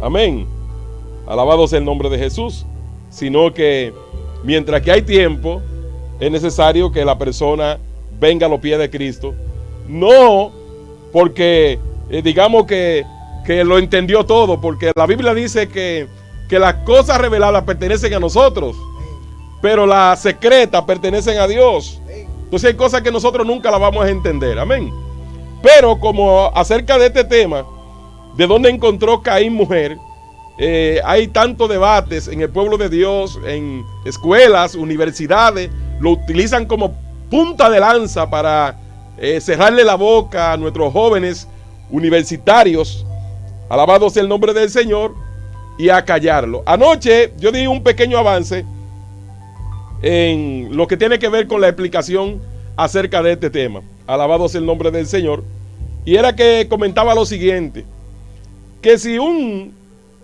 Amén. Alabado sea el nombre de Jesús. Sino que mientras que hay tiempo, es necesario que la persona venga a los pies de Cristo. No porque digamos que lo entendió todo, porque la Biblia dice que las cosas reveladas pertenecen a nosotros, pero las secretas pertenecen a Dios. Entonces hay cosas que nosotros nunca las vamos a entender. Amén. Pero como acerca de este tema, de dónde encontró Caín mujer, hay tantos debates en el pueblo de Dios, en escuelas, universidades, lo utilizan como punta de lanza para cerrarle la boca a nuestros jóvenes universitarios, alabado sea el nombre del Señor, y a callarlo. Anoche yo di un pequeño avance en lo que tiene que ver con la explicación acerca de este tema, alabado sea el nombre del Señor, y era que comentaba lo siguiente, que si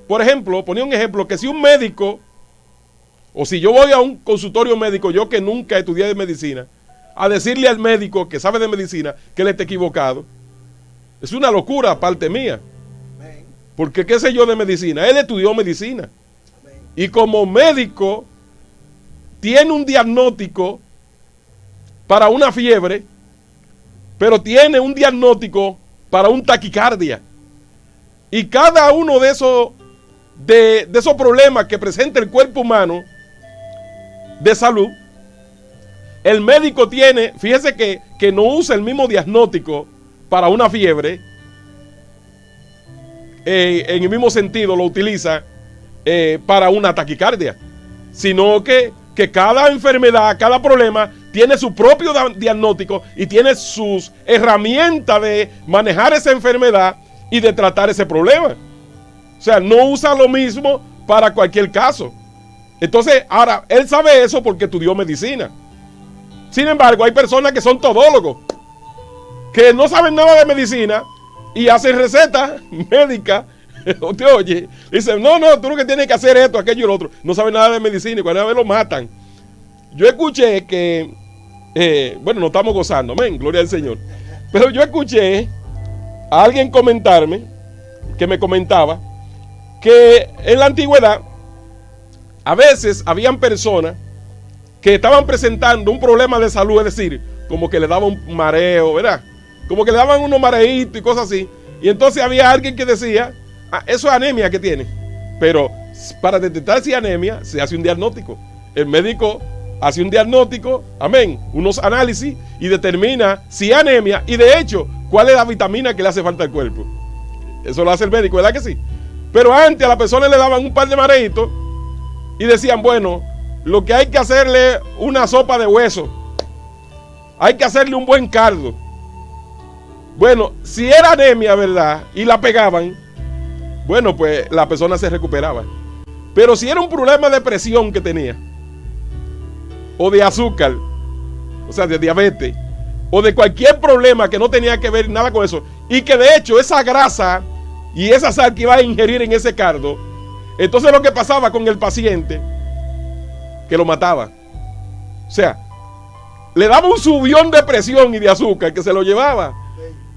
por ejemplo, ponía un ejemplo, que si un médico, o si yo voy a un consultorio médico, yo que nunca estudié de medicina, a decirle al médico que sabe de medicina que él está equivocado, es una locura aparte mía. Porque qué sé yo de medicina, él estudió medicina. Y como médico, tiene un diagnóstico para una fiebre, pero tiene un diagnóstico para un taquicardia. Y cada uno de esos problemas que presenta el cuerpo humano de salud, el médico tiene, fíjese que no usa el mismo diagnóstico para una fiebre, en el mismo sentido lo utiliza para una taquicardia, sino que cada enfermedad, cada problema tiene su propio diagnóstico y tiene sus herramientas de manejar esa enfermedad y de tratar ese problema. O sea, no usa lo mismo para cualquier caso. Entonces, ahora, él sabe eso porque estudió medicina. Sin embargo, hay personas que son todólogos, que no saben nada de medicina y hacen recetas médicas. Usted oye, dicen, no, tú lo que tienes que hacer esto, aquello y lo otro. No saben nada de medicina y cuando vez lo matan. Yo escuché que, bueno, nos estamos gozando, amén, gloria al Señor. Pero yo escuché a alguien comentarme, que me comentaba, que en la antigüedad, a veces habían personas que estaban presentando un problema de salud, es decir, como que le daban un mareo, ¿verdad? Como que le daban unos mareitos y cosas así. Y entonces había alguien que decía, eso es anemia que tiene. Pero para detectar si es anemia, se hace un diagnóstico. El médico hace un diagnóstico, amén, unos análisis y determina si es anemia y de hecho, cuál es la vitamina que le hace falta al cuerpo. Eso lo hace el médico, ¿verdad que sí? Pero antes a la persona le daban un par de mareitos y decían, bueno, lo que hay que hacerle una sopa de hueso. Hay que hacerle un buen caldo. Bueno, si era anemia, ¿verdad? Y la pegaban, bueno, pues la persona se recuperaba. Pero si era un problema de presión que tenía, o de azúcar, o sea, de diabetes, o de cualquier problema que no tenía que ver nada con eso, y que de hecho esa grasa y esa sal que iba a ingerir en ese caldo, entonces lo que pasaba con el paciente, que lo mataba. O sea, le daba un subión de presión y de azúcar que se lo llevaba.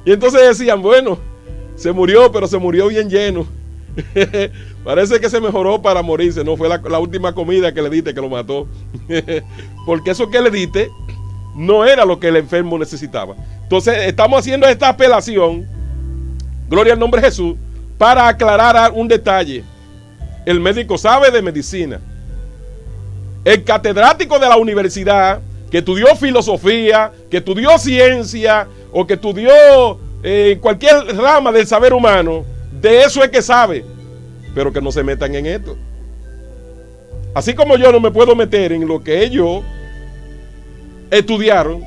Y entonces decían, bueno, se murió, pero se murió bien lleno. Parece que se mejoró para morirse. No fue la última comida que le diste que lo mató. Porque eso que le diste no era lo que el enfermo necesitaba. Entonces estamos haciendo esta apelación, gloria al nombre de Jesús, para aclarar un detalle. El médico sabe de medicina. El catedrático de la universidad que estudió filosofía, que estudió ciencia o que estudió cualquier rama del saber humano, de eso es que sabe, pero que no se metan en esto. Así como yo no me puedo meter en lo que ellos estudiaron,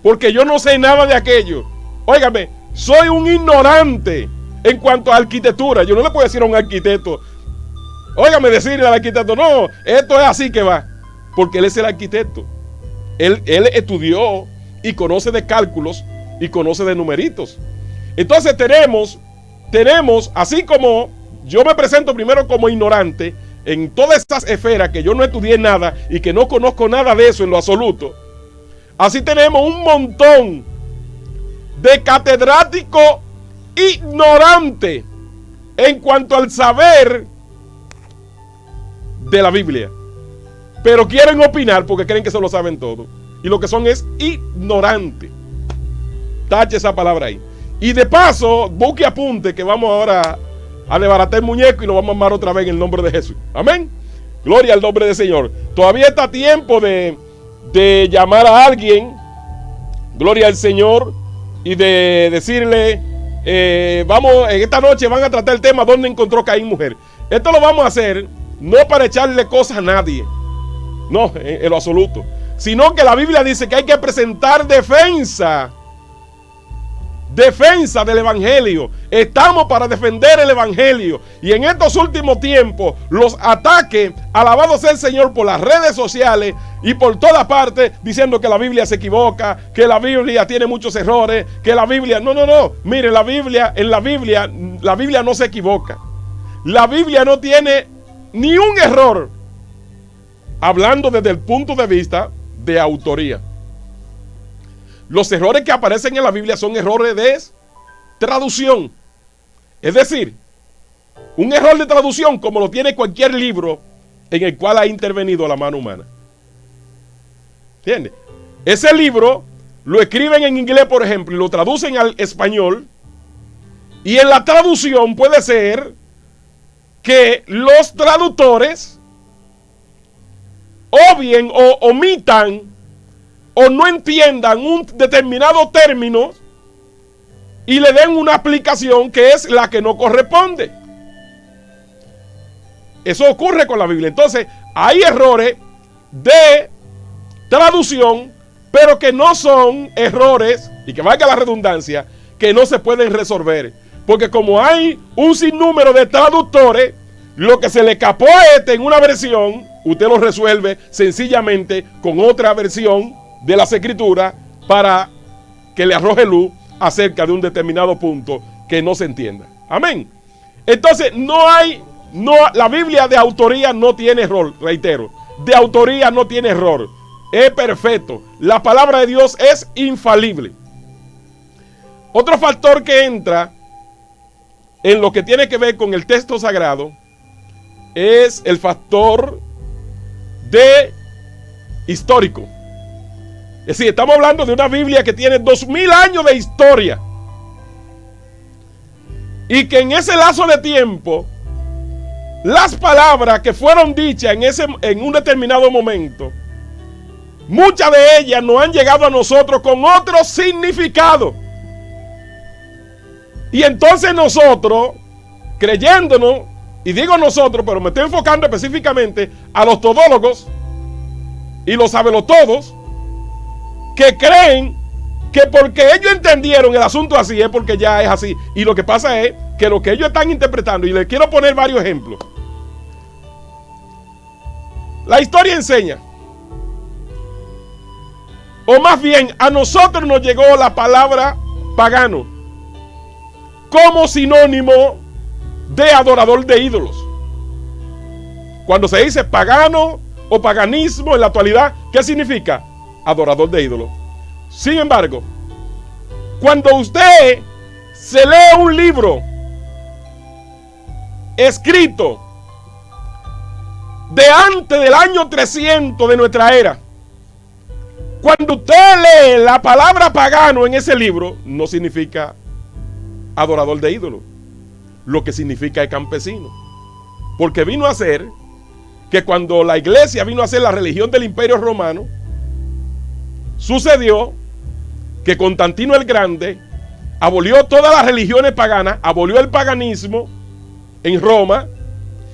porque yo no sé nada de aquello. Óigame, soy un ignorante en cuanto a arquitectura. Yo no le puedo decir a un arquitecto, óigame, decirle al arquitecto, no, esto es así que va, porque él es el arquitecto. Él estudió y conoce de cálculos y conoce de numeritos. Entonces tenemos, así como yo me presento primero como ignorante en todas estas esferas que yo no estudié nada y que no conozco nada de eso en lo absoluto, así tenemos un montón de catedráticos ignorantes en cuanto al saber de la Biblia, pero quieren opinar porque creen que se lo saben todo, y lo que son es ignorantes. Tache esa palabra ahí. Y de paso, busque apunte que vamos ahora a desbaratar el muñeco y lo vamos a amar otra vez en el nombre de Jesús. Amén. Gloria al nombre del Señor. Todavía está tiempo de llamar a alguien, gloria al Señor, y de decirle, vamos, en esta noche van a tratar el tema ¿dónde encontró Caín mujer? Esto lo vamos a hacer no para echarle cosas a nadie, no, en lo absoluto, sino que la Biblia dice que hay que presentar defensa del Evangelio. Estamos para defender el Evangelio. Y en estos últimos tiempos, los ataques, alabado sea el Señor, por las redes sociales y por todas partes, diciendo que la Biblia se equivoca, que la Biblia tiene muchos errores, que la Biblia... No. Mire, la Biblia no se equivoca. La Biblia no tiene ni un error, hablando desde el punto de vista de autoría. Los errores que aparecen en la Biblia son errores de traducción. Es decir, un error de traducción como lo tiene cualquier libro en el cual ha intervenido la mano humana. ¿Entiendes? Ese libro lo escriben en inglés, por ejemplo, y lo traducen al español. Y en la traducción puede ser que los traductores obvien o omitan o no entiendan un determinado término y le den una aplicación que es la que no corresponde. Eso ocurre con la Biblia. Entonces, hay errores de traducción, pero que no son errores, y que valga la redundancia, que no se pueden resolver. Porque como hay un sinnúmero de traductores, lo que se le escapó a en una versión, usted lo resuelve sencillamente con otra versión de las Escrituras para que le arroje luz acerca de un determinado punto que no se entienda. Amén. Entonces la Biblia de autoría no tiene error, reitero, de autoría no tiene error, es perfecto. La palabra de Dios es infalible. Otro factor que entra en lo que tiene que ver con el texto sagrado es el factor de histórico. Es decir, estamos hablando de una Biblia que tiene 2000 años de historia. Y que en ese lazo de tiempo, las palabras que fueron dichas en un determinado momento, muchas de ellas no han llegado a nosotros con otro significado. Y entonces nosotros, creyéndonos, y digo nosotros, pero me estoy enfocando específicamente a los todólogos y los sabelotodos, que creen que porque ellos entendieron el asunto así es porque ya es así. Y lo que pasa es que lo que ellos están interpretando, y les quiero poner varios ejemplos. La historia enseña, o más bien a nosotros nos llegó la palabra pagano como sinónimo de adorador de ídolos. Cuando se dice pagano o paganismo en la actualidad, ¿qué significa? Adorador de ídolos. Sin embargo, cuando usted se lee un libro escrito de antes del año 300 de nuestra era, cuando usted lee la palabra pagano en ese libro, no significa adorador de ídolos. Lo que significa es campesino. Porque vino a ser que cuando la iglesia vino a ser la religión del Imperio Romano, sucedió que Constantino el Grande abolió todas las religiones paganas, abolió el paganismo en Roma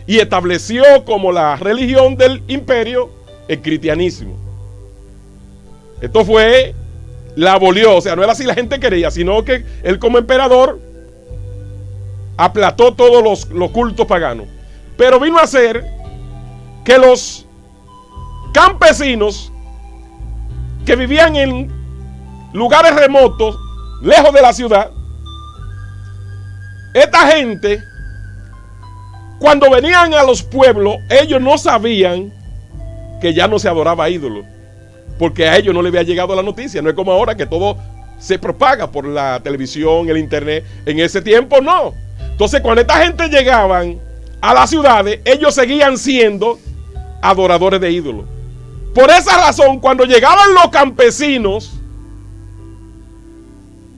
y estableció como la religión del imperio el cristianismo. Esto fue, la abolió, o sea, no era así la gente quería, sino que él como emperador aplató todos los cultos paganos. Pero vino a ser que los campesinos que vivían en lugares remotos, lejos de la ciudad, esta gente, cuando venían a los pueblos, ellos no sabían que ya no se adoraba a ídolos, porque a ellos no les había llegado la noticia. No es como ahora que todo se propaga por la televisión, el internet. En ese tiempo no. Entonces, cuando esta gente llegaban a las ciudades, ellos seguían siendo adoradores de ídolos. Por esa razón, cuando llegaban los campesinos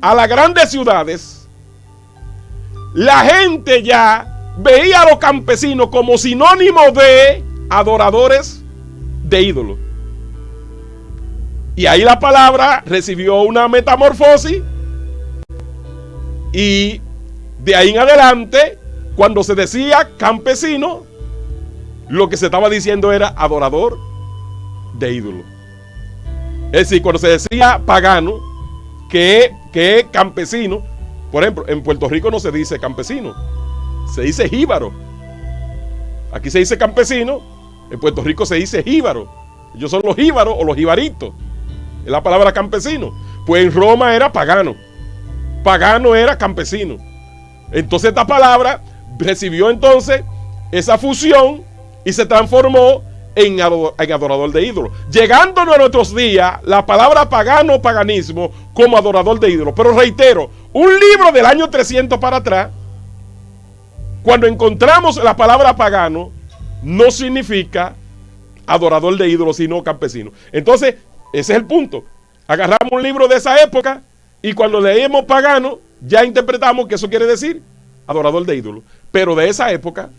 a las grandes ciudades, la gente ya veía a los campesinos como sinónimo de adoradores de ídolos. Y ahí la palabra recibió una metamorfosis, y de ahí en adelante, cuando se decía campesino, lo que se estaba diciendo era adorador de ídolos. Es decir, cuando se decía pagano, que es campesino, por ejemplo, en Puerto Rico no se dice campesino, se dice jíbaro. Aquí se dice campesino, en Puerto Rico se dice jíbaro. Ellos son los jíbaros o los jibaritos. Es la palabra campesino. Pues en Roma era pagano. Pagano era campesino. Entonces esta palabra recibió entonces esa fusión y se transformó en adorador de ídolos. Llegándonos a nuestros días, la palabra pagano, paganismo, como adorador de ídolos. Pero reitero, un libro del año 300 para atrás, cuando encontramos la palabra pagano, no significa adorador de ídolos, sino campesino. Entonces, ese es el punto. Agarramos un libro de esa época y cuando leemos pagano, ya interpretamos que eso quiere decir adorador de ídolos. Pero de esa época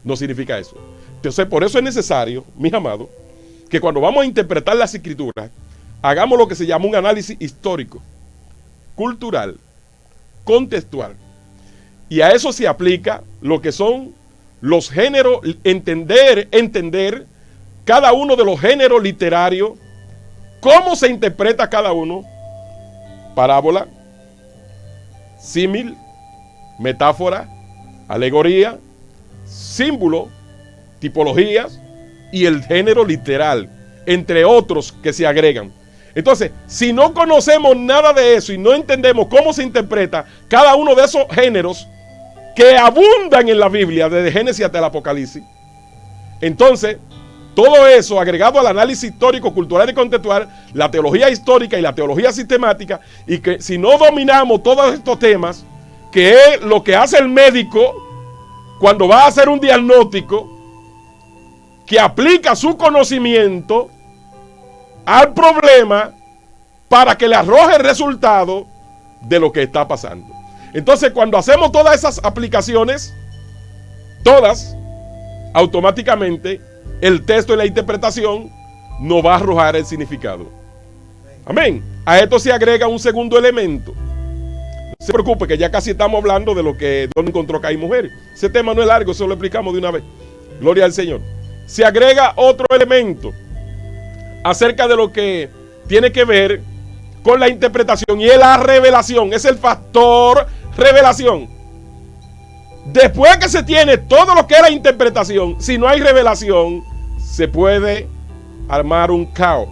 no significa eso. Entonces, por eso es necesario, mis amados, que cuando vamos a interpretar las escrituras, hagamos lo que se llama un análisis histórico, cultural, contextual. Y a eso se aplica lo que son los géneros, entender cada uno de los géneros literarios, cómo se interpreta cada uno, parábola, símil, metáfora, alegoría, símbolo, tipologías y el género literal, entre otros que se agregan. Entonces, si no conocemos nada de eso y no entendemos cómo se interpreta cada uno de esos géneros que abundan en la Biblia, desde Génesis hasta el Apocalipsis, entonces, todo eso agregado al análisis histórico, cultural y contextual, la teología histórica y la teología sistemática, y que si no dominamos todos estos temas, que es lo que hace el médico cuando va a hacer un diagnóstico, que aplica su conocimiento al problema para que le arroje el resultado de lo que está pasando. Entonces, cuando hacemos todas esas aplicaciones, todas, automáticamente, el texto y la interpretación nos va a arrojar el significado. Amén. A esto se agrega un segundo elemento. No se preocupe que ya casi estamos hablando de lo que Dios encontró que hay mujeres. Ese tema no es largo, eso lo explicamos de una vez. Gloria al Señor. Se agrega otro elemento acerca de lo que tiene que ver con la interpretación, y es la revelación. Es el factor revelación. Después que se tiene todo lo que es la interpretación, si no hay revelación, se puede armar un caos.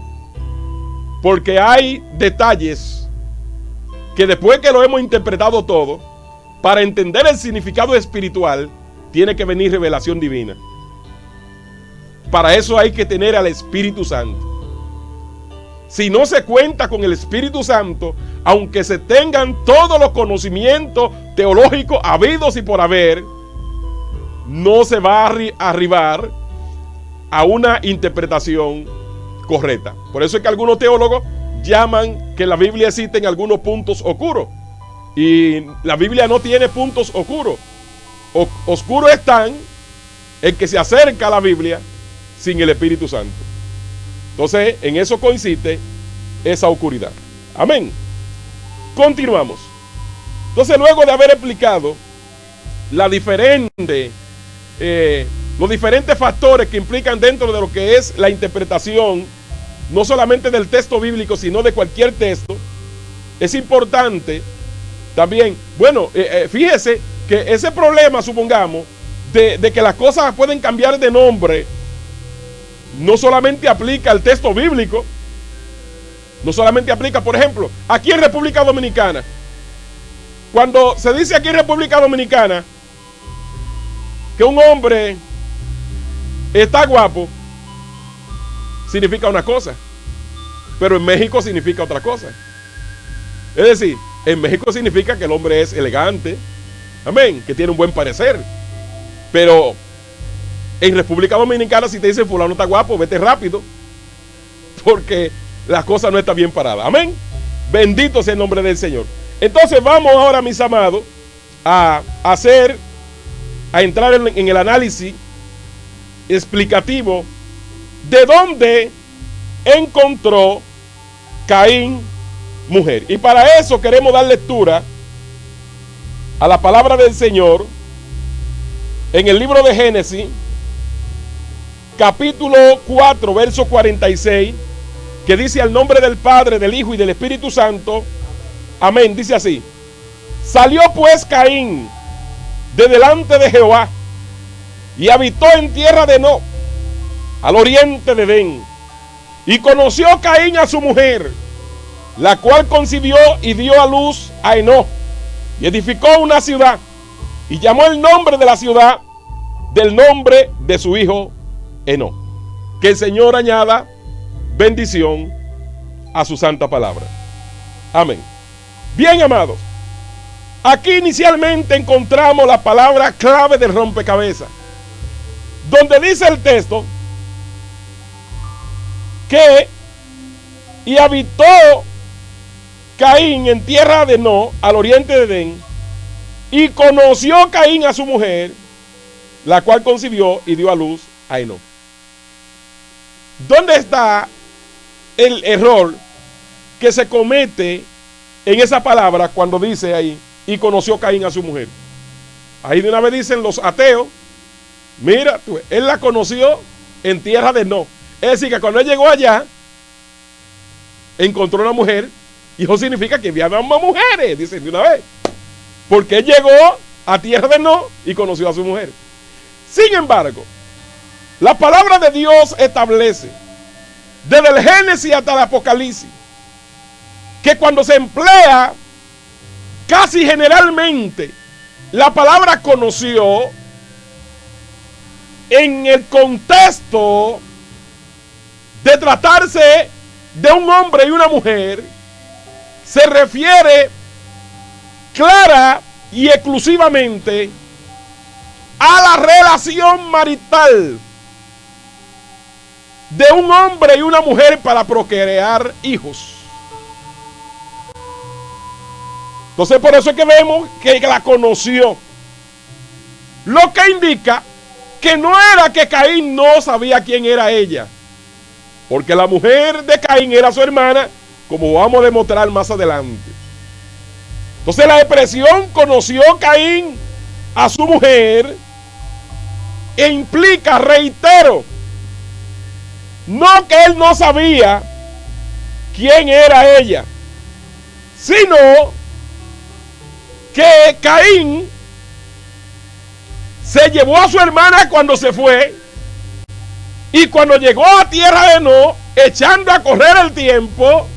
Porque hay detalles que después que lo hemos interpretado todo, para entender el significado espiritual, tiene que venir revelación divina. Para eso hay que tener al Espíritu Santo. Si no se cuenta con el Espíritu Santo, aunque se tengan todos los conocimientos teológicos habidos y por haber, no se va a arribar a una interpretación correcta. Por eso es que algunos teólogos llaman que en la Biblia existen algunos puntos oscuros. Y la Biblia no tiene puntos oscuros. Oscuros están el que se acerca a la Biblia sin el Espíritu Santo. Entonces, en eso consiste esa oscuridad. Amén. Continuamos. Entonces, luego de haber explicado los diferentes factores que implican dentro de lo que es la interpretación, no solamente del texto bíblico, sino de cualquier texto, es importante también, bueno, fíjese que ese problema, supongamos, de que las cosas pueden cambiar de nombre, no solamente aplica al texto bíblico, no solamente aplica, por ejemplo, aquí en República Dominicana. Cuando se dice aquí en República Dominicana que un hombre está guapo, significa una cosa, pero en México significa otra cosa. Es decir, en México significa que el hombre es elegante, Amén, que tiene un buen parecer. Pero en República Dominicana, si te dicen fulano está guapo, vete rápido, porque las cosas no están bien paradas. Amén. Bendito sea el nombre del Señor. Entonces vamos ahora, mis amados, a entrar en el análisis explicativo de dónde encontró Caín mujer. Y para eso queremos dar lectura a la palabra del Señor en el libro de Génesis, capítulo 4, verso 46, que dice: al nombre del Padre, del Hijo y del Espíritu Santo. Amén. Dice así: salió pues Caín de delante de Jehová y habitó en tierra de No, al oriente de Edén. Y conoció Caín a su mujer, la cual concibió y dio a luz a Enós, y edificó una ciudad, y llamó el nombre de la ciudad del nombre de su hijo Enós. Que el Señor añada bendición a su santa palabra. Amén. Bien, amados, aquí inicialmente encontramos la palabra clave del rompecabezas, donde dice el texto que y habitó Caín en tierra de No, al oriente de Edén, y conoció Caín a su mujer, la cual concibió y dio a luz a Enós. ¿Dónde está el error que se comete en esa palabra cuando dice ahí, y conoció Caín a su mujer? Ahí de una vez dicen los ateos, mira, él la conoció en tierra de No. Es decir, que cuando él llegó allá, encontró una mujer, y eso significa que había más mujeres, dicen de una vez. Porque él llegó a tierra de No y conoció a su mujer. Sin embargo, la palabra de Dios establece, desde el Génesis hasta el Apocalipsis, que cuando se emplea casi generalmente la palabra conoció, en el contexto de tratarse de un hombre y una mujer, se refiere clara y exclusivamente a la relación marital de un hombre y una mujer para procrear hijos. Entonces por eso es que vemos que la conoció, lo que indica que no era que Caín no sabía quién era ella, porque la mujer de Caín era su hermana, como vamos a demostrar más adelante. Entonces la expresión conoció Caín a su mujer e implica, reitero, no que él no sabía quién era ella, sino que Caín se llevó a su hermana cuando se fue, y cuando llegó a tierra de No, echando a correr el tiempo,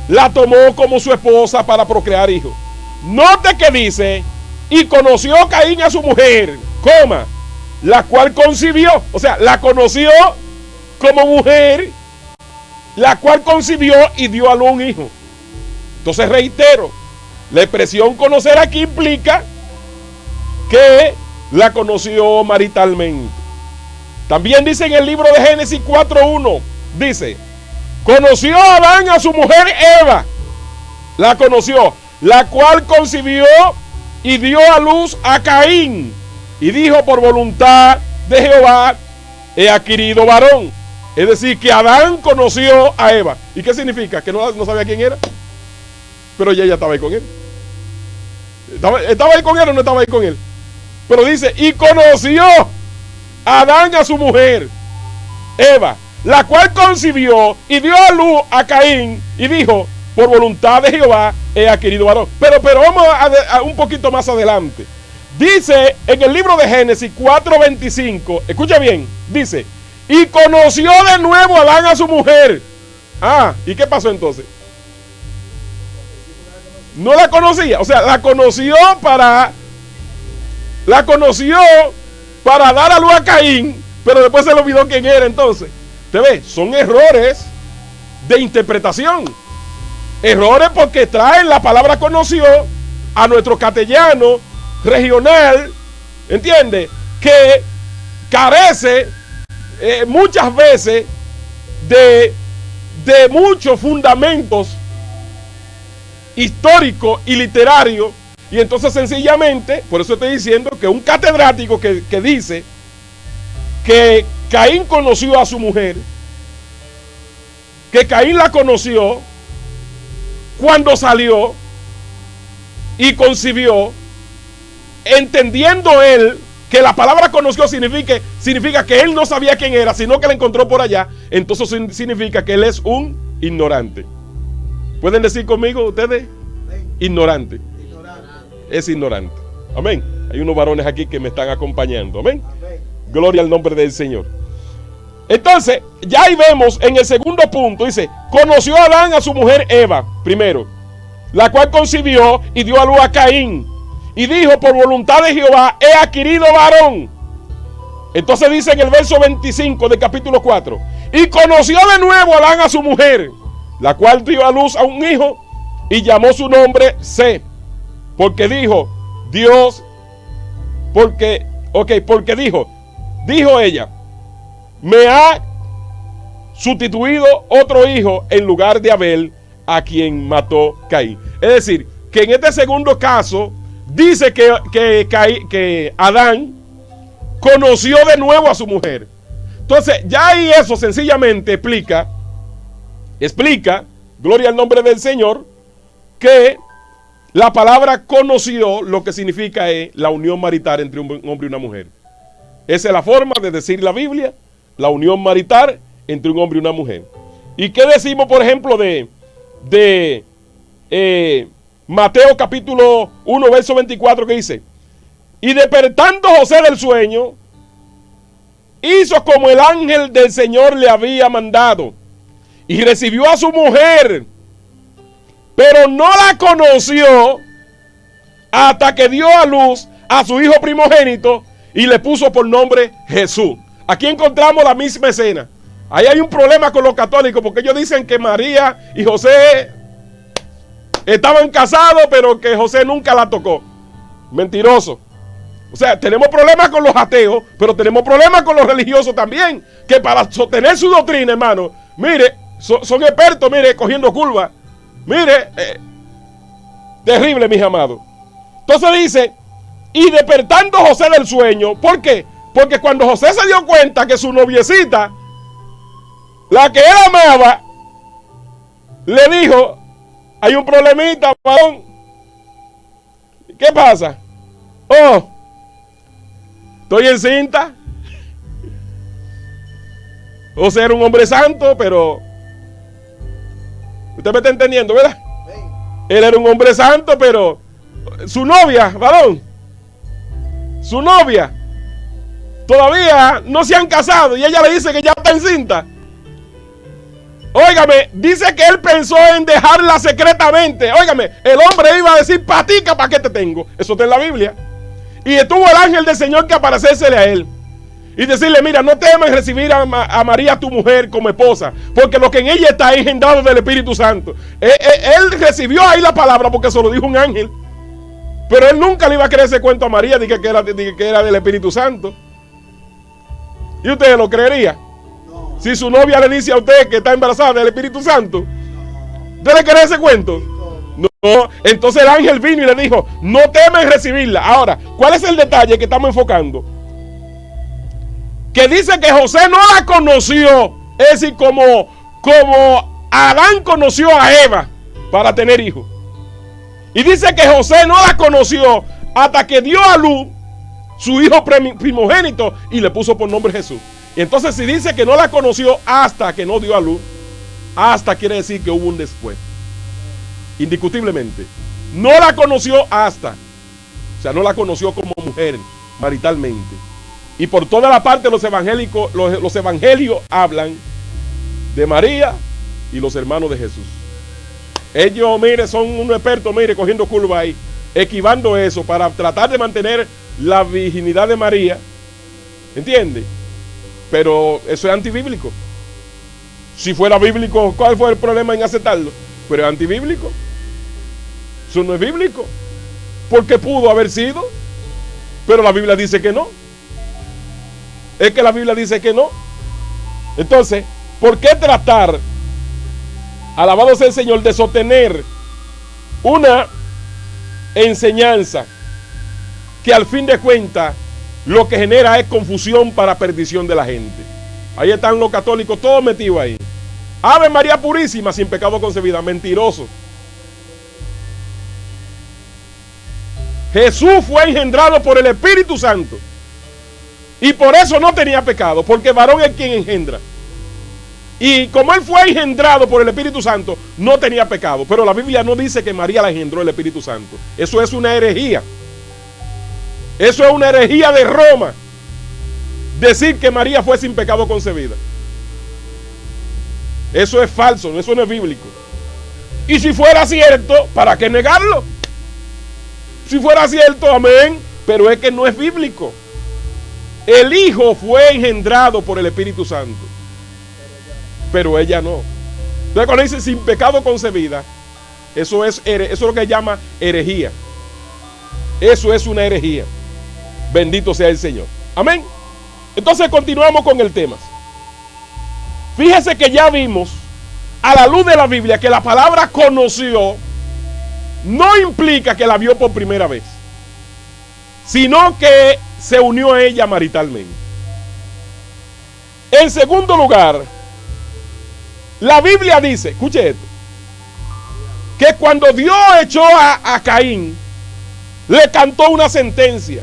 la tomó como su esposa para procrear hijos. Note que dice, y conoció Caín a su mujer, coma, la cual concibió, o sea, la conoció como mujer, la cual concibió y dio a luz un hijo. Entonces reitero, la expresión conocer aquí implica que la conoció maritalmente. También dice en el libro de Génesis 4:1, dice, conoció a Adán a su mujer Eva, la conoció, la cual concibió y dio a luz a Caín, y dijo, por voluntad de Jehová he adquirido varón. Es decir, que Adán conoció a Eva. ¿Y qué significa? Que no sabía quién era, pero ella estaba ahí con él. ¿Estaba ahí con él o no estaba ahí con él? Pero dice, y conoció Adán a su mujer Eva, la cual concibió y dio a luz a Caín, y dijo, por voluntad de Jehová he adquirido varón. Pero vamos a un poquito más adelante. Dice en el libro de Génesis 4:25, escucha bien, dice, y conoció de nuevo Adán a su mujer. ¿Y qué pasó entonces? No la conocía, o sea, la conoció para dar a luz a Caín, pero después se le olvidó quién era. Entonces, ¿te ves? Son errores de interpretación. Errores porque traen la palabra conoció a nuestro castellano regional, ¿entiende? Que carece muchas veces de muchos fundamentos históricos y literarios. Y entonces sencillamente, por eso estoy diciendo que un catedrático que dice que Caín conoció a su mujer, que Caín la conoció cuando salió y concibió, entendiendo él que la palabra conoció significa que él no sabía quién era, sino que la encontró por allá, entonces significa que él es un ignorante. ¿Pueden decir conmigo ustedes? Ignorante. Es ignorante. Amén. Hay unos varones aquí que me están acompañando. Amén. Gloria al nombre del Señor. Entonces, ya ahí vemos en el segundo punto, dice, conoció a Adán a su mujer Eva, primero, la cual concibió y dio a luz a Caín. Y dijo, por voluntad de Jehová, he adquirido varón. Entonces dice en el verso 25 del capítulo 4, y conoció de nuevo Adán a su mujer, la cual dio a luz a un hijo, y llamó su nombre Sé, porque dijo, dijo ella, me ha sustituido otro hijo en lugar de Abel, a quien mató Caín. Es decir, que en este segundo caso, dice que Adán conoció de nuevo a su mujer. Entonces, ya ahí eso sencillamente explica, gloria al nombre del Señor, que la palabra conoció lo que significa es la unión marital entre un hombre y una mujer. Esa es la forma de decir la Biblia, la unión marital entre un hombre y una mujer. ¿Y qué decimos, por ejemplo, de Mateo capítulo 1, verso 24, que dice, y despertando José del sueño, hizo como el ángel del Señor le había mandado, y recibió a su mujer, pero no la conoció hasta que dio a luz a su hijo primogénito y le puso por nombre Jesús. Aquí encontramos la misma escena. Ahí hay un problema con los católicos porque ellos dicen que María y José estaban casados, pero que José nunca la tocó. Mentiroso. O sea, tenemos problemas con los ateos, pero tenemos problemas con los religiosos también, que para sostener su doctrina, hermano, mire, son expertos, mire, cogiendo curvas. Mire, terrible, mis amados. Entonces dice, y despertando José del sueño, ¿por qué? Porque cuando José se dio cuenta que su noviecita, la que él amaba, le dijo, hay un problemita, varón. ¿Qué pasa? Oh, estoy encinta. José era un hombre santo, pero usted me está entendiendo, ¿verdad? Él era un hombre santo, pero su novia, varón, su novia, todavía no se han casado y ella le dice que ya está encinta. Óigame, dice que él pensó en dejarla secretamente. Óigame, el hombre iba a decir, patica, ¿para qué te tengo? Eso está en la Biblia. Y estuvo el ángel del Señor que aparecérsele a él y decirle, mira, no temas recibir a María tu mujer como esposa, porque lo que en ella está engendrado del Espíritu Santo. Él recibió ahí la palabra porque se lo dijo un ángel, pero él nunca le iba a creer ese cuento a María de que era del Espíritu Santo. ¿Y usted lo creería? No. Si su novia le dice a usted que está embarazada del Espíritu Santo, no. ¿Usted le cree ese cuento? No. Entonces el ángel vino y le dijo, no temas recibirla. Ahora, ¿cuál es el detalle que estamos enfocando? Que dice que José no la conoció, es decir, como Adán conoció a Eva para tener hijos. Y dice que José no la conoció hasta que dio a luz su hijo primogénito y le puso por nombre Jesús. Y entonces si dice que no la conoció hasta que no dio a luz, hasta quiere decir que hubo un después. Indiscutiblemente. No la conoció hasta. O sea, no la conoció como mujer maritalmente. Y por toda la parte los evangelios hablan de María y los hermanos de Jesús. Ellos, mire, son unos expertos, mire, cogiendo curva ahí, esquivando eso para tratar de mantener la virginidad de María. ¿Entiende? Pero eso es antibíblico. Si fuera bíblico, ¿cuál fue el problema en aceptarlo? Pero es antibíblico. Eso no es bíblico. porque pudo haber sido, pero la Biblia dice que no. Es que la Biblia dice que no. Entonces, ¿por qué tratar, alabado sea el Señor, de sostener una enseñanza que al fin de cuentas lo que genera es confusión para perdición de la gente? Ahí están los católicos todos metidos ahí. Ave María Purísima, sin pecado concebida. Mentiroso. Jesús fue engendrado por el Espíritu Santo y por eso no tenía pecado, porque varón es quien engendra. Y como él fue engendrado por el Espíritu Santo, no tenía pecado. Pero la Biblia no dice que María la engendró el Espíritu Santo. Eso es una herejía. Eso es una herejía de Roma, decir que María fue sin pecado concebida. Eso es falso, eso no es bíblico. Y si fuera cierto, ¿para qué negarlo? Si fuera cierto, amén, pero es que no es bíblico. El Hijo fue engendrado por el Espíritu Santo, pero ella no. Entonces cuando dice sin pecado concebida, eso es lo que llama herejía. Eso es una herejía. Bendito sea el Señor. Amén. Entonces continuamos con el tema. Fíjese que ya vimos a la luz de la Biblia que la palabra conoció no implica que la vio por primera vez, sino que se unió a ella maritalmente. En segundo lugar, la Biblia dice, escuche esto, que cuando Dios echó a Caín, le cantó una sentencia.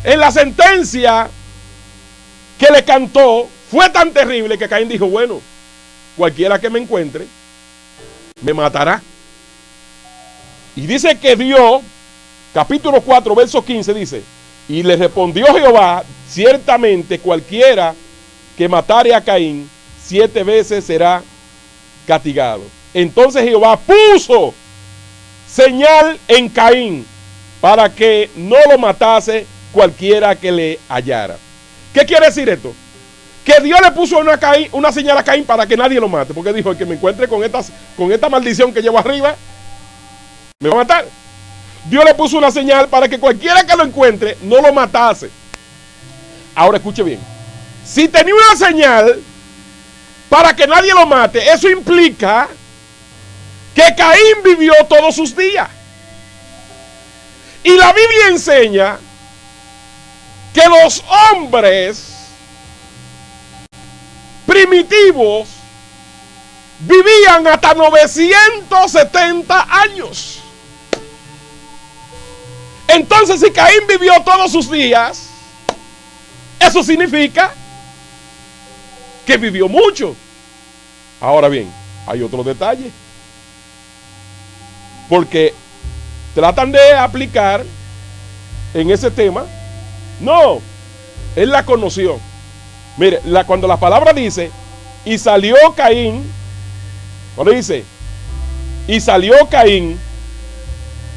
En la sentencia que le cantó fue tan terrible que Caín dijo, bueno, cualquiera que me encuentre me matará. Y dice que Dios, capítulo 4, verso 15, dice, y le respondió Jehová, ciertamente cualquiera que matare a Caín 7 veces será castigado. Entonces Jehová puso señal en Caín para que no lo matase cualquiera que le hallara. ¿Qué quiere decir esto? Que Dios le puso una señal a Caín para que nadie lo mate, porque dijo, el que me encuentre con esta maldición que llevo arriba me va a matar. Dios le puso una señal para que cualquiera que lo encuentre no lo matase. Ahora escuche bien, si tenía una señal para que nadie lo mate, eso implica que Caín vivió todos sus días. Y la Biblia enseña que los hombres primitivos vivían hasta 970 años. Entonces, si Caín vivió todos sus días, eso significa que vivió mucho. Ahora bien, hay otro detalle, porque tratan de aplicar en ese tema. No, él la conoció. Mire, cuando la palabra dice, y salió Caín, cuando dice, y salió Caín,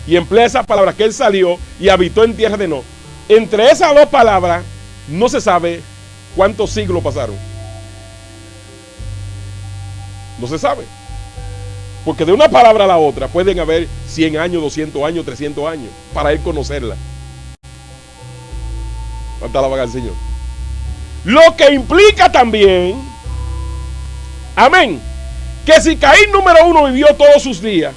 y emplea esa palabra que él salió y habitó en tierra de No. Entre esas dos palabras, no se sabe cuántos siglos pasaron. No se sabe. Porque de una palabra a la otra pueden haber 100 años, 200 años, 300 años para él conocerla. ¿Cuánta la vaga el Señor? Lo que implica también, amén, que si Caín número 1 vivió todos sus días,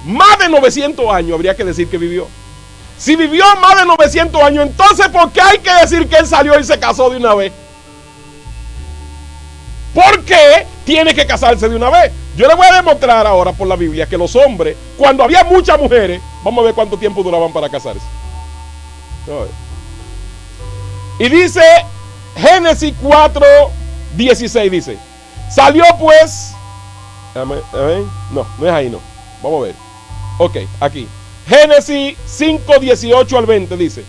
más de 900 años habría que decir que vivió. Si vivió más de 900 años, entonces ¿por qué hay que decir que él salió y se casó de una vez? ¿Por qué tiene que casarse de una vez? Yo le voy a demostrar ahora por la Biblia que los hombres, cuando había muchas mujeres, vamos a ver cuánto tiempo duraban para casarse. Y dice Génesis 4:16, dice, salió pues, amén. No es ahí, no. Vamos a ver. Ok, aquí. Génesis 5:18 al 20 dice,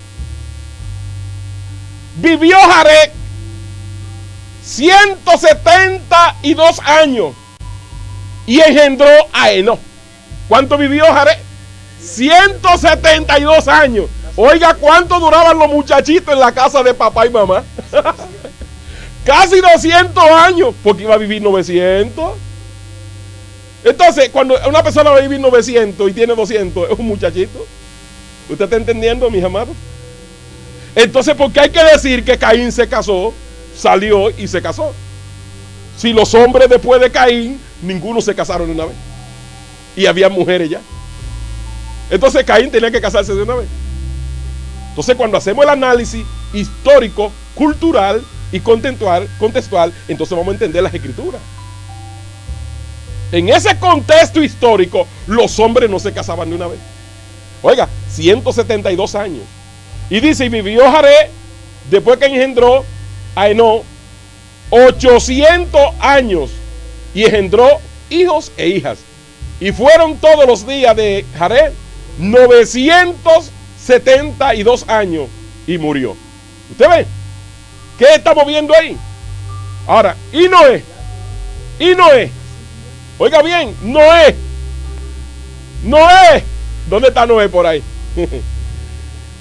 vivió Jared 172 años y engendró a Enoc. ¿Cuánto vivió Jared? 172 años. Oiga, ¿cuánto duraban los muchachitos en la casa de papá y mamá? Casi 200 años, porque iba a vivir 900. Entonces, cuando una persona va a vivir 900 y tiene 200, es un muchachito. ¿Usted está entendiendo, mis amados? Entonces, ¿por qué hay que decir que Caín se casó, salió y se casó? Si los hombres después de Caín, ninguno se casaron de una vez. Y había mujeres ya. Entonces Caín tenía que casarse de una vez. Entonces, cuando hacemos el análisis histórico, cultural y contextual, entonces vamos a entender las escrituras. En ese contexto histórico, los hombres no se casaban de una vez. Oiga, 172 años. Y dice, y vivió Jared, después que engendró a Enoc, 800 años. Y engendró hijos e hijas. Y fueron todos los días de Jared 972 años. Y murió. ¿Usted ve? ¿Qué estamos viendo ahí? Ahora, y Noé. Oiga bien, Noé. ¿Dónde está Noé por ahí?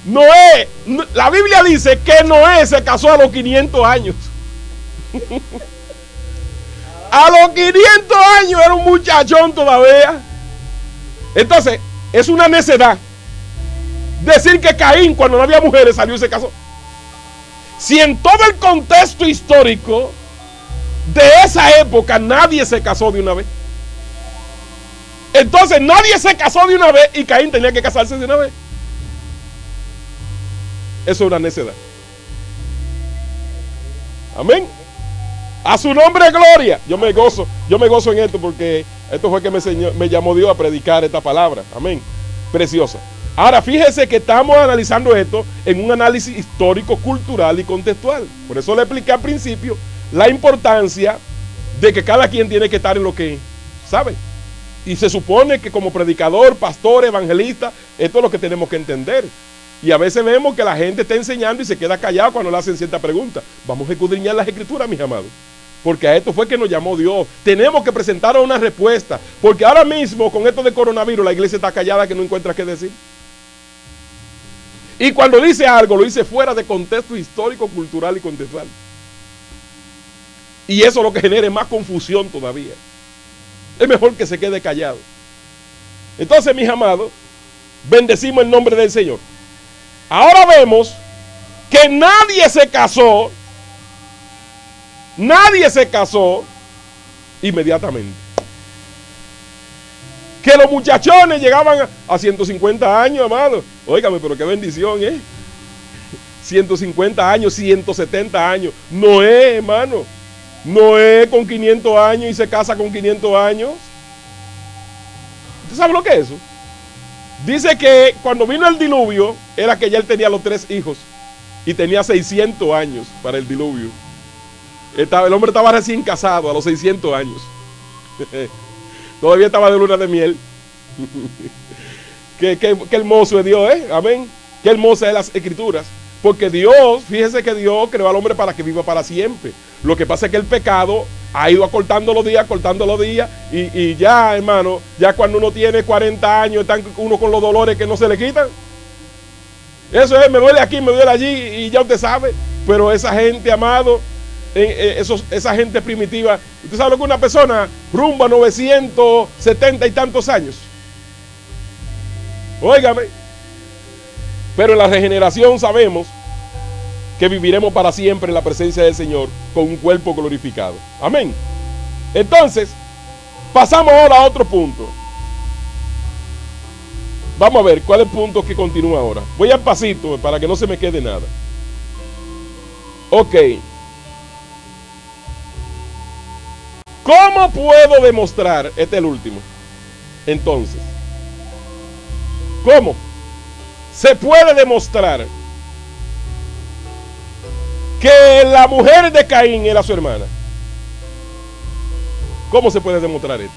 Noé, la Biblia dice que Noé se casó a los 500 años. A los 500 años era un muchachón todavía. Entonces, es una necedad decir que Caín, cuando no había mujeres, salió y se casó. Si en todo el contexto histórico de esa época nadie se casó de una vez, entonces nadie se casó de una vez y Caín tenía que casarse de una vez. Eso es una necedad. Amén. A su nombre gloria. Yo me gozo en esto, porque esto fue que me llamó Dios a predicar esta palabra. Amén. Preciosa. Ahora fíjese que estamos analizando esto en un análisis histórico, cultural y contextual. Por eso le expliqué al principio la importancia de que cada quien tiene que estar en lo que sabe. Y se supone que como predicador, pastor, evangelista, esto es lo que tenemos que entender. Y a veces vemos que la gente está enseñando y se queda callado cuando le hacen cierta pregunta. Vamos a escudriñar las escrituras, mis amados. Porque a esto fue que nos llamó Dios. Tenemos que presentar una respuesta. Porque ahora mismo, con esto de coronavirus, la iglesia está callada, que no encuentra qué decir. Y cuando dice algo, lo dice fuera de contexto histórico, cultural y contextual. Y eso es lo que genera más confusión todavía. Es mejor que se quede callado. Entonces, mis amados, bendecimos el nombre del Señor. Ahora vemos que nadie se casó inmediatamente. Que los muchachones llegaban a 150 años, amado. Óigame, pero qué bendición, 150 años, 170 años. Noé, hermano. Noé con 500 años y se casa con 500 años. ¿Usted sabe lo que es eso? Dice que cuando vino el diluvio, era que ya él tenía los 3 hijos. Y tenía 600 años para el diluvio. El hombre estaba recién casado a los 600 años. Todavía estaba de luna de miel. Qué hermoso es Dios, amén. Qué hermosas es las escrituras. Porque Dios, fíjese que Dios creó al hombre para que viva para siempre. Lo que pasa es que el pecado ha ido acortando los días, y ya, hermano, ya cuando uno tiene 40 años, está uno con los dolores que no se le quitan. Eso es, me duele aquí, me duele allí, y ya usted sabe. Pero esa gente, amado, esa gente primitiva, usted sabe lo que una persona rumba a 970 y tantos años. Óigame. Pero en la regeneración sabemos que viviremos para siempre en la presencia del Señor con un cuerpo glorificado. Amén. Entonces, pasamos ahora a otro punto. Vamos a ver cuál es el punto que continúa ahora. Voy al pasito para que no se me quede nada. Ok. ¿Cómo puedo demostrar? Este es el último. Entonces, ¿cómo se puede demostrar que la mujer de Caín era su hermana? ¿Cómo se puede demostrar esto?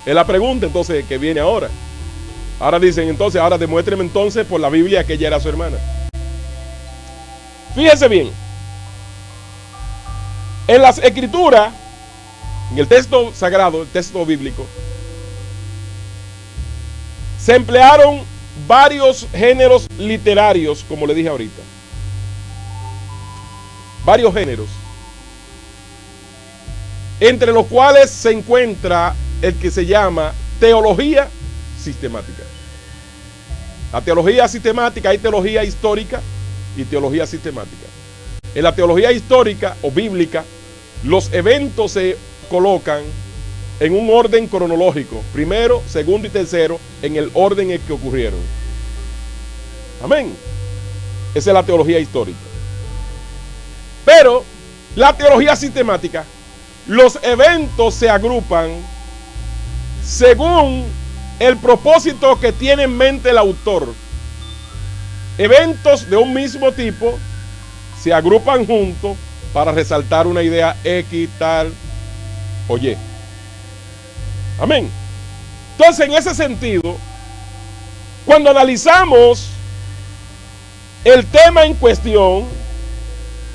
Es la pregunta entonces que viene ahora. Ahora dicen entonces, ahora demuéstreme entonces por la Biblia que ella era su hermana. Fíjese bien. En las escrituras, en el texto sagrado, el texto bíblico, se emplearon varios géneros literarios, como le dije ahorita. Varios géneros. Entre los cuales se encuentra el que se llama teología sistemática. La teología sistemática, hay teología histórica y teología sistemática. En la teología histórica o bíblica, los eventos se colocan en un orden cronológico, primero, segundo y tercero, en el orden en que ocurrieron. Amén. Esa es la teología histórica. Pero la teología sistemática, los eventos se agrupan según el propósito que tiene en mente el autor. Eventos de un mismo tipo se agrupan juntos para resaltar una idea X, tal o Y. Amén. Entonces, en ese sentido, cuando analizamos el tema en cuestión,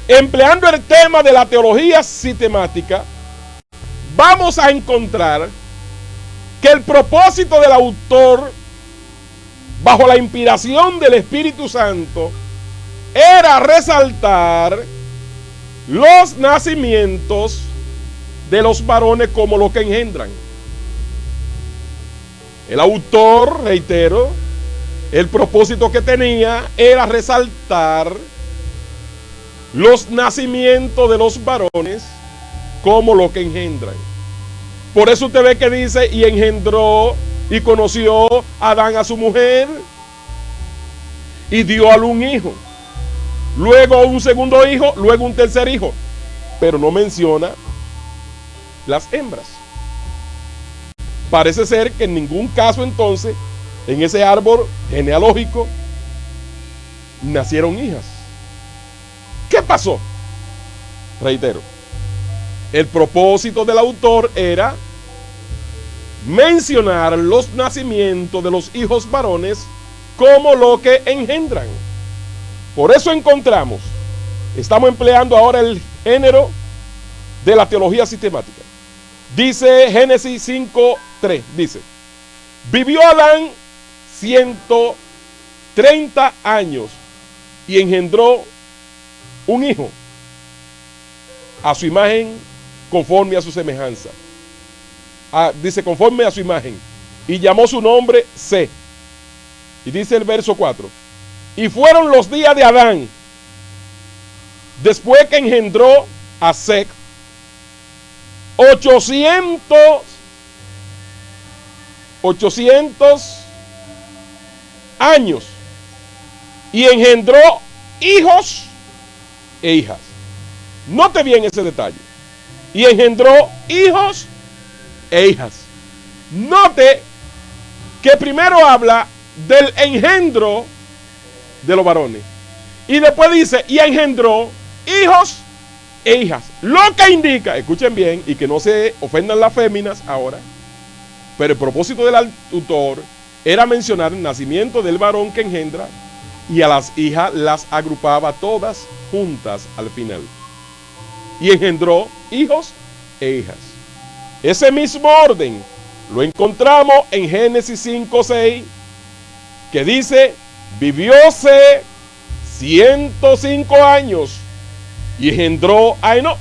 empleando el tema de la teología sistemática, vamos a encontrar que el propósito del autor, bajo la inspiración del Espíritu Santo, era resaltar los nacimientos de los varones como lo que engendran. El autor, reitero, el propósito que tenía era resaltar los nacimientos de los varones como lo que engendran. Por eso usted ve que dice, y engendró y conoció Adán a su mujer y dio a luz un hijo, luego un segundo hijo, luego un tercer hijo, pero no menciona las hembras. Parece ser que en ningún caso entonces en ese árbol genealógico nacieron hijas. ¿Qué pasó? Reitero, el propósito del autor era mencionar los nacimientos de los hijos varones como lo que engendran. Por eso encontramos, estamos empleando ahora el género de la teología sistemática. Dice Génesis 5:3, dice, vivió Adán 130 años y engendró un hijo a su imagen, conforme a su semejanza. Dice conforme a su imagen, y llamó su nombre Set. Y dice el verso 4, y fueron los días de Adán después que engendró a Set 800 años, y engendró hijos e hijas. Note bien ese detalle. Y engendró hijos e hijas. Note que primero habla del engendro de los varones y después dice, y engendró hijos e hijas. Lo que indica, escuchen bien, y que no se ofendan las féminas ahora, pero el propósito del autor era mencionar el nacimiento del varón que engendra, y a las hijas las agrupaba todas juntas al final. Y engendró hijos e hijas. Ese mismo orden lo encontramos en Génesis 5:6, que dice, vivióse 105 años y engendró a Enoc.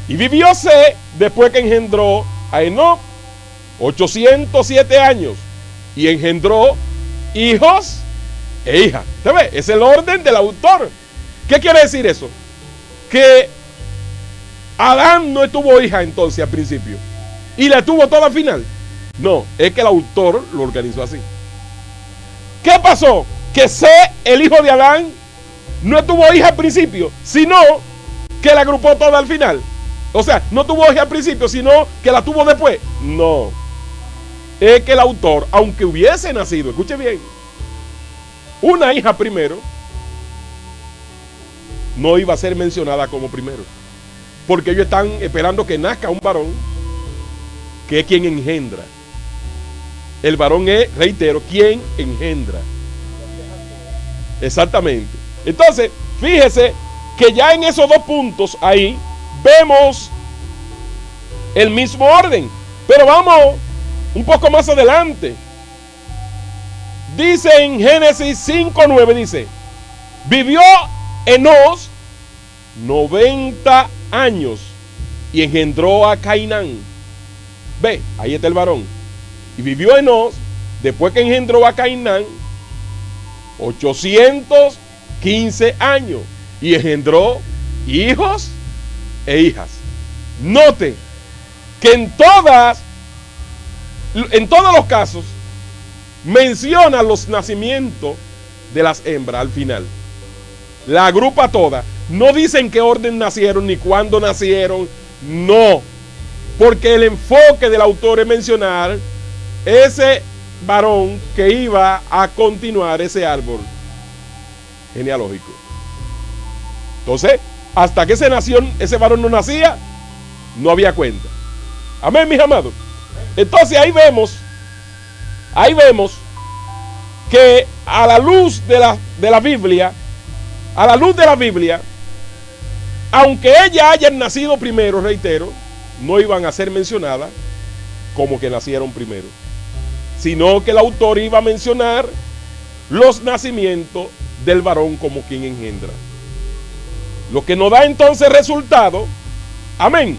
Y vivióse, después que engendró a Enoc, 807 años y engendró hijos e hijas. ¿Usted ve? Es el orden del autor. ¿Qué quiere decir eso? Que Adán no tuvo hija entonces al principio y la tuvo toda al final. No, es que el autor lo organizó así. ¿Qué pasó? Que Set, el hijo de Adán, no tuvo hija al principio, sino que la agrupó toda al final. O sea, no tuvo hija al principio, sino que la tuvo después. No, es que el autor, aunque hubiese nacido, escuche bien, una hija primero, no iba a ser mencionada como primero, porque ellos están esperando que nazca un varón, que es quien engendra. El varón es, reitero, quien engendra. Exactamente. Entonces, fíjese que ya en esos dos puntos ahí vemos el mismo orden. Pero vamos un poco más adelante. Dice en Génesis 5:9, dice, vivió Enoc 90 años y engendró a Cainán. Ve, ahí está el varón. Y vivió Enós, después que engendró a Cainán, 815 años. Y engendró hijos e hijas. Note que en todos los casos menciona los nacimientos de las hembras al final. La agrupa toda. No dicen qué orden nacieron ni cuándo nacieron. No. Porque el enfoque del autor es mencionar ese varón que iba a continuar ese árbol genealógico. Entonces, hasta que ese varón no nacía, no había cuenta. Amén, mis amados. Entonces ahí vemos que a la luz de la Biblia, aunque ellas hayan nacido primero, reitero, no iban a ser mencionadas como que nacieron primero, sino que el autor iba a mencionar los nacimientos del varón como quien engendra. Lo que nos da entonces resultado, amén,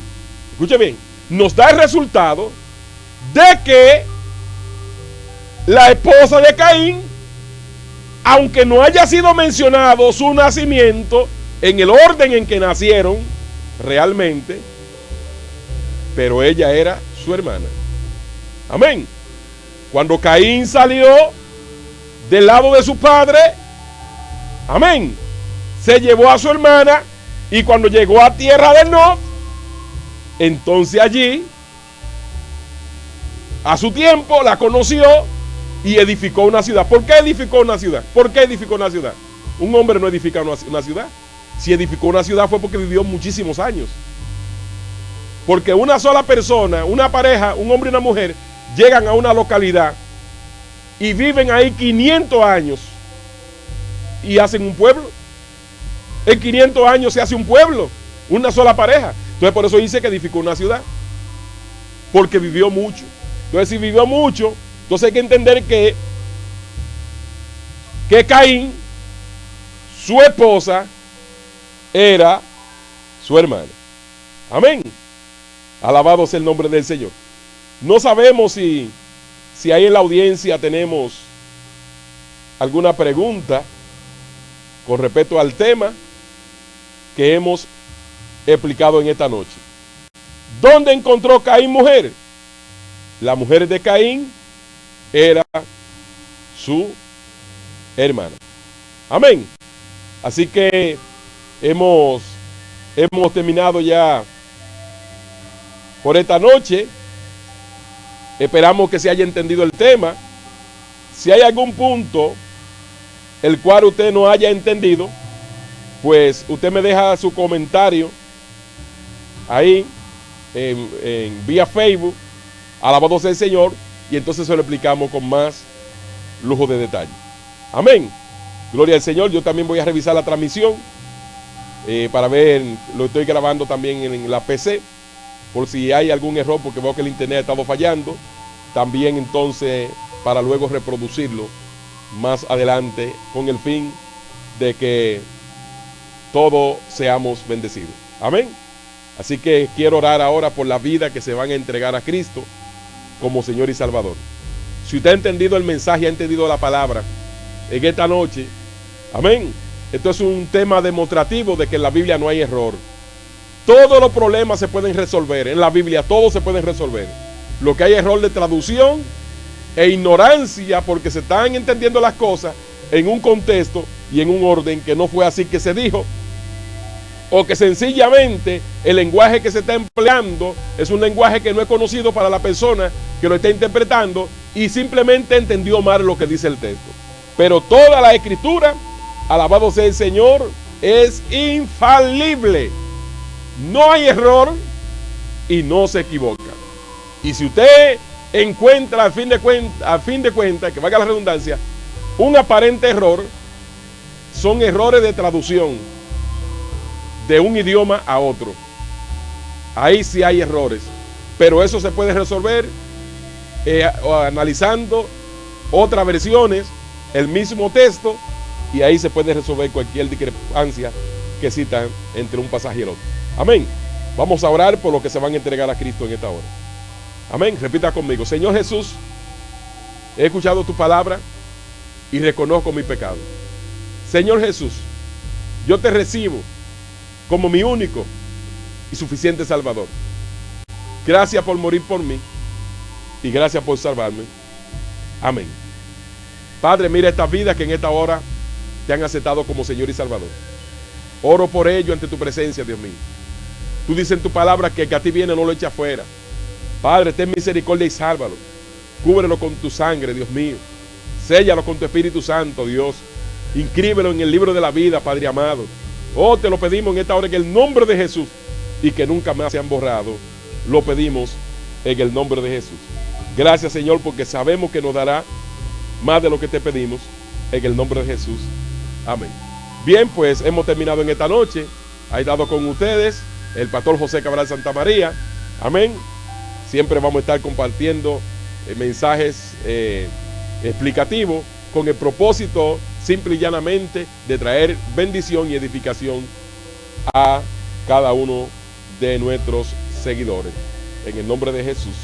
escuche bien, nos da el resultado de que la esposa de Caín, aunque no haya sido mencionado su nacimiento en el orden en que nacieron realmente, pero ella era su hermana. Amén. Cuando Caín salió del lado de su padre, amén, se llevó a su hermana, y cuando llegó a tierra del Nod, entonces allí, a su tiempo, la conoció y edificó una ciudad. ¿Por qué edificó una ciudad? ¿Por qué edificó una ciudad? Un hombre no edifica una ciudad. Si edificó una ciudad fue porque vivió muchísimos años. Porque una sola persona, una pareja, un hombre y una mujer, llegan a una localidad y viven ahí 500 años y hacen un pueblo. En 500 años se hace un pueblo, una sola pareja. Entonces por eso dice que edificó una ciudad, porque vivió mucho. Entonces si vivió mucho, entonces hay que entender que Caín, su esposa, era su hermana. Amén. Alabado sea el nombre del Señor. No sabemos si ahí en la audiencia tenemos alguna pregunta con respecto al tema que hemos explicado en esta noche. ¿Dónde encontró Caín mujer? La mujer de Caín era su hermana. Amén. Así que hemos terminado ya por esta noche. Esperamos que se haya entendido el tema. Si hay algún punto el cual usted no haya entendido, pues usted me deja su comentario ahí en vía Facebook, alabado sea el Señor, y entonces se lo explicamos con más lujo de detalle. Amén. Gloria al Señor. Yo también voy a revisar la transmisión para ver, lo estoy grabando también en la PC, por si hay algún error, porque veo que el internet ha estado fallando. También entonces para luego reproducirlo más adelante con el fin de que todos seamos bendecidos. Amén. Así que quiero orar ahora por la vida que se van a entregar a Cristo como Señor y Salvador. Si usted ha entendido el mensaje, ha entendido la palabra en esta noche, amén. Esto es un tema demostrativo de que en la Biblia no hay error. Todos los problemas se pueden resolver. En la Biblia todos se pueden resolver. Lo que hay es error de traducción e ignorancia, porque se están entendiendo las cosas en un contexto y en un orden que no fue así que se dijo, o que sencillamente el lenguaje que se está empleando es un lenguaje que no es conocido para la persona que lo está interpretando y simplemente entendió mal lo que dice el texto. Pero toda la escritura, alabado sea el Señor, es infalible. No hay error y no se equivoca. Y si usted encuentra al fin de cuenta, que valga la redundancia, un aparente error, son errores de traducción de un idioma a otro. Ahí sí hay errores, pero eso se puede resolver analizando otras versiones, el mismo texto, y ahí se puede resolver cualquier discrepancia que exista entre un pasaje y el otro. Amén. Vamos a orar por los que se van a entregar a Cristo en esta hora. Amén. Repita conmigo. Señor Jesús, he escuchado tu palabra y reconozco mi pecado. Señor Jesús, yo te recibo como mi único y suficiente Salvador. Gracias por morir por mí y gracias por salvarme. Amén. Padre, mira estas vidas que en esta hora te han aceptado como Señor y Salvador. Oro por ello ante tu presencia, Dios mío. Tú dices en tu palabra que el que a ti viene no lo echa afuera. Padre, ten misericordia y sálvalo. Cúbrelo con tu sangre, Dios mío. Séllalo con tu Espíritu Santo, Dios. Inscríbelo en el libro de la vida, Padre amado. Oh, te lo pedimos en esta hora en el nombre de Jesús. Y que nunca más sean borrados. Lo pedimos en el nombre de Jesús. Gracias, Señor, porque sabemos que nos dará más de lo que te pedimos en el nombre de Jesús. Amén. Bien, pues hemos terminado en esta noche. Ha estado con ustedes el pastor José Cabral Santamaría. Amén. Siempre vamos a estar compartiendo mensajes explicativos con el propósito simple y llanamente de traer bendición y edificación a cada uno de nuestros seguidores. En el nombre de Jesús.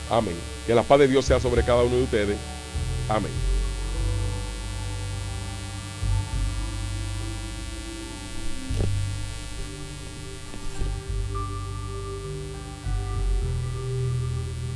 Amén. Que la paz de Dios sea sobre cada uno de ustedes. Amén.